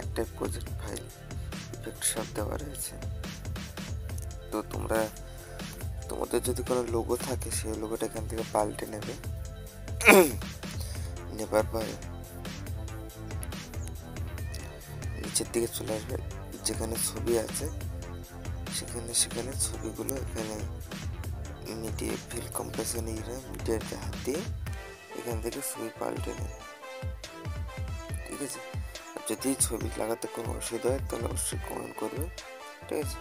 একটা project file effect সব দেওয়া রয়েছে। তো তোমাদের যদি কোনো লোগো থাকে সেই লোগোটা এখান থেকে পাল্টে নেবে। নেবার পরে নিচের দিকে চলে আসবেন, যেখানে ছবি আছে সেখানে ছবিগুলো এখানে মিডিয়া ফিল কম্প্রেশন মিডিয়াতে হাত দিয়ে এখান থেকে ছবি পাল্টে নেবে। ঠিক আছে, আর যদি ছবি লাগাতে কোনো অসুবিধা হয় তাহলে অবশ্যই কমেন্ট করবে। ঠিক আছে।